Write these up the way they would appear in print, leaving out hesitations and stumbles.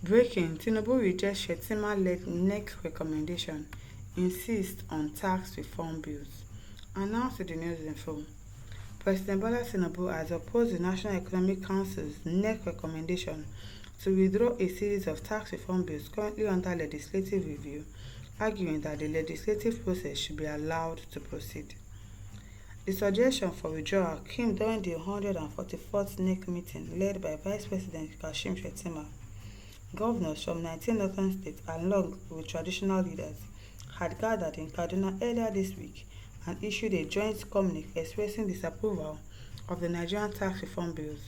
Breaking: Tinubu rejects Shettima-led next recommendation, insists on tax reform bills. Announced in the news info. President Bola Tinubu has opposed the National Economic Council's next recommendation to withdraw a series of tax reform bills currently under legislative review, arguing that the legislative process should be allowed to proceed. The suggestion for withdrawal came during the 144th NEC meeting led by Vice President Kashim Shettima. Governors from 19 northern states, along with traditional leaders, had gathered in Kaduna earlier this week and issued a joint communique expressing disapproval of the Nigerian tax reform bills,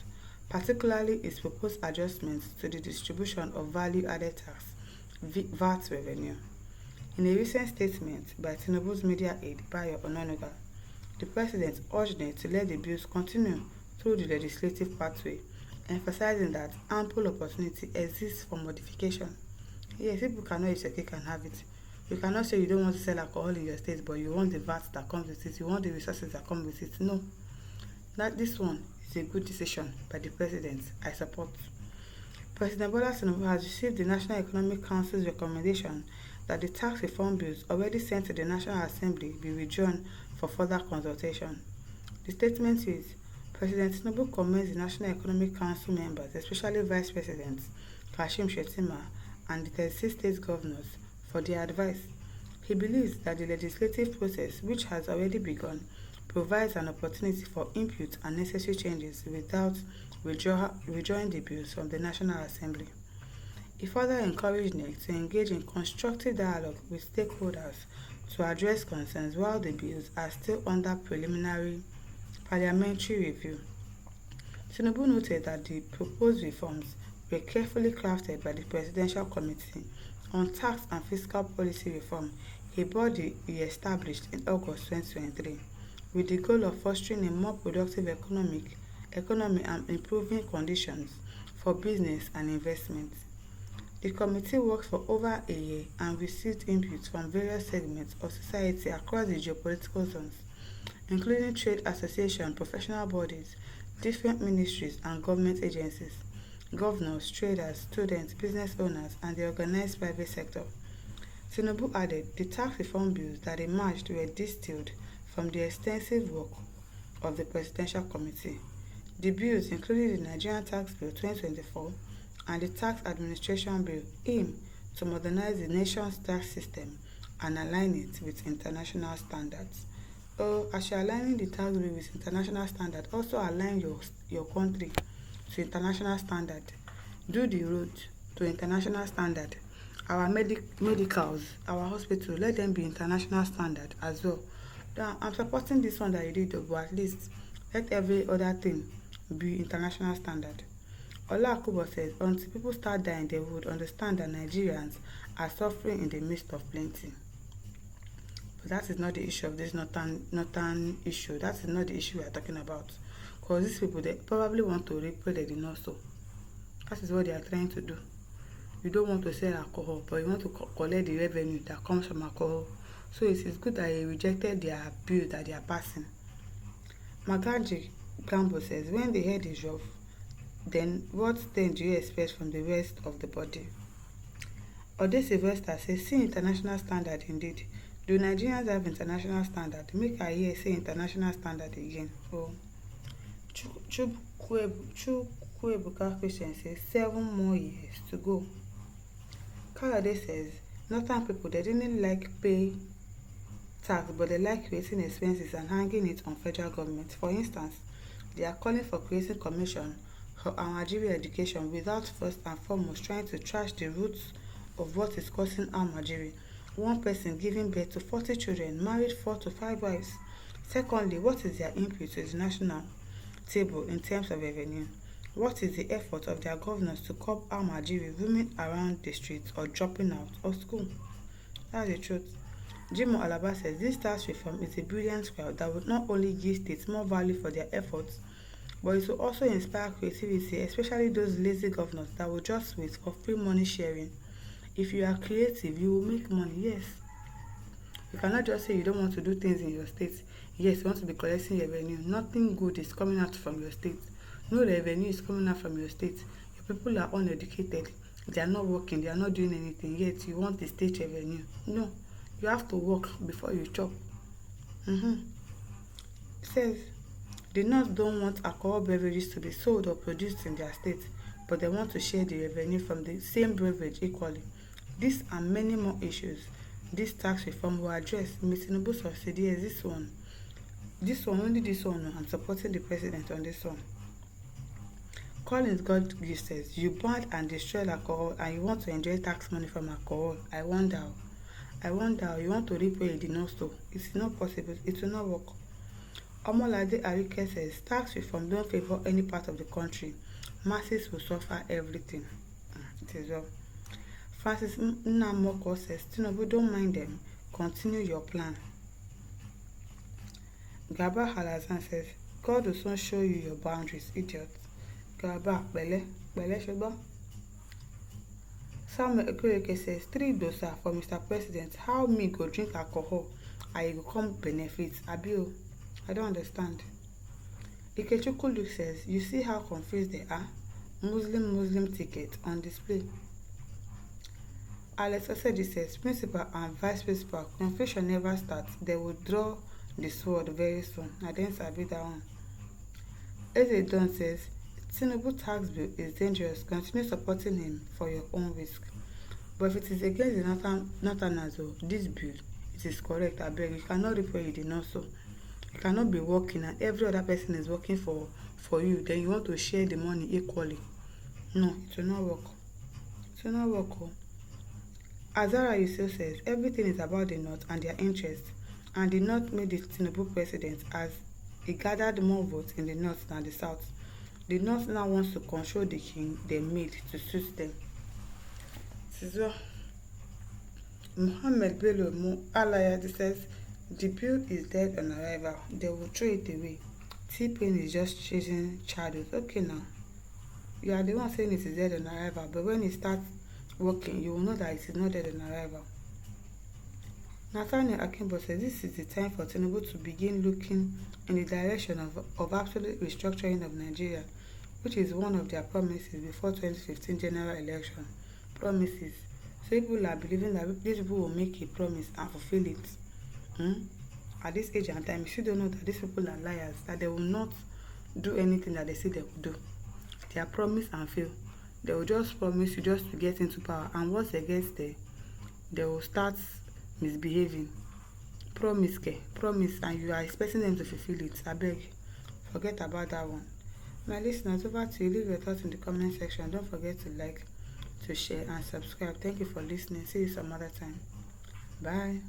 particularly its proposed adjustments to the distribution of value-added tax (VAT) revenue. In a recent statement by Tinubu's media aide Bayo Ononuga, the president urged them to let the bills continue through the legislative pathway, emphasizing that ample opportunity exists for modification. Yes, people cannot use your cake and have it. You cannot say you don't want to sell alcohol in your state, but you want the VAT that comes with it, you want the resources that come with it. No. This one is a good decision by the president. I support. President Bola Tinubu has received the National Economic Council's recommendation that the tax reform bills already sent to the National Assembly be withdrawn for further consultation. The statement reads, President Tinubu commends the National Economic Council members, especially Vice President Kashim Shettima and the 36 state governors, for their advice. He believes that the legislative process, which has already begun, provides an opportunity for input and necessary changes without withdrawing the bills from the National Assembly. He further encouraged NEC to engage in constructive dialogue with stakeholders to address concerns while the bills are still under preliminary parliamentary review. Tinubu noted that the proposed reforms were carefully crafted by the Presidential Committee on Tax and Fiscal Policy Reform, a body he established in August 2023, with the goal of fostering a more productive economy and improving conditions for business and investment. The committee worked for over a year and received input from various segments of society across the geopolitical zones, including trade associations, professional bodies, different ministries and government agencies, governors, traders, students, business owners, and the organized private sector. Tinubu added the tax reform bills that emerged were distilled from the extensive work of the Presidential Committee. The bills, including the Nigerian Tax Bill 2024 and the Tax Administration Bill, aim to modernize the nation's tax system and align it with international standards. As you're aligning the tax bill with international standards, also align your country to international standard. Do the road to international standard. Our medicals, our hospitals, let them be international standard as well. Now, I'm supporting this one that you did, but at least let every other thing be international standard. Ola Akubo says, until people start dying, they would understand that Nigerians are suffering in the midst of plenty. But that is not the issue of this northern issue. That is not the issue we are talking about. Because these people, they probably want to rape, but they did not so. That is what they are trying to do. You don't want to sell alcohol, but you want to collect the revenue that comes from alcohol. So it is good that they rejected their bill that they are passing. Magaji Gambo says, when the head is rough, then what then do you expect from the rest of the body? Ode Sylvester says, see international standard indeed. Do Nigerians have international standard? Make I hear say international standard again. Oh. Chukwebuka Christian says, 7 more years to go. Kalade says, northern people, they didn't like pay tax, but they like creating expenses and hanging it on federal government. For instance, they are calling for creating commission for Almajiri education without first and foremost trying to trash the roots of what is causing Almajiri. One person giving birth to 40 children, married 4 to 5 wives. Secondly, what is their input to the national table in terms of revenue? What is the effort of their governors to curb Almajiri roaming around the streets or dropping out of school? That's the truth. Jimo Alaba says this tax reform is a brilliant scribe that will not only give states more value for their efforts, but it will also inspire creativity, especially those lazy governors that will just wait for free money sharing. If you are creative, you will make money, yes. You cannot just say you don't want to do things in your state. Yes, you want to be collecting revenue. Nothing good is coming out from your state. No revenue is coming out from your state. Your people are uneducated. They are not working, they are not doing anything, yet you want the state revenue. No, you have to work before you chop. It says the North don't want alcohol beverages to be sold or produced in their state, but they want to share the revenue from the same beverage equally. These and many more issues this tax reform will address. Ms. Tinubu subsidies only this one. I'm supporting the president on this one. Collins God says, you banned and destroyed alcohol and you want to enjoy tax money from alcohol. I wonder, you want to reap where you did not sow. It's not possible. It will not work. Omolade Arike says, tax reform don't favor any part of the country. Masses will suffer everything. It is well. Francis Nnamoko says, Tinubu, don't mind them. Continue your plan. Gaba Halazan says, God will soon show you your boundaries, idiot. Gaba, Bele Shoba. Samuel Ekureke says, 3 dosa for Mr. President. How me go drink alcohol? I go come benefit. Abio, I don't understand. Ikechukwu Luke says, you see how confused they are? Muslim ticket on display. Alex Oseji says, principal and vice principal, confusion never starts. They will draw the sword very soon. I didn't sabi that one. Eze Don says, Tinubu tax bill is dangerous. Continue supporting him for your own risk. But if it is against the Northerners, this bill, it is correct. I beg, you cannot reap where you did not sow. You cannot be working and every other person is working for you. Then you want to share the money equally. No, it will not work. It will not work. Azara Yusuf says, everything is about the North and their interests. And the North made the Tinubu president as he gathered more votes in the North than the South. The North now wants to control the king they made to suit them. So, Muhammad Bello Alayad says, the bill is dead on arrival. They will throw it away. T-Pain is just chasing childhood. Okay now. You are the one saying it is dead on arrival, but when it starts working, you will know that it is not dead on arrival. Nathaniel Akimbo says this is the time for Tinubu to begin looking in the direction of absolute restructuring of Nigeria, which is one of their promises before 2015 general election. Promises. So people are believing that these people will make a promise and fulfill it. At this age and time, you still don't know that these people are liars, that they will not do anything that they say they will do. They are promise and fail. They will just promise you just to get into power, and once they get there, they will start misbehaving. Promise, and you are expecting them to fulfill it. I beg, forget about that one. My listeners, over to you. Leave your thoughts in the comment section. Don't forget to like, to share, and subscribe. Thank you for listening. See you some other time. Bye.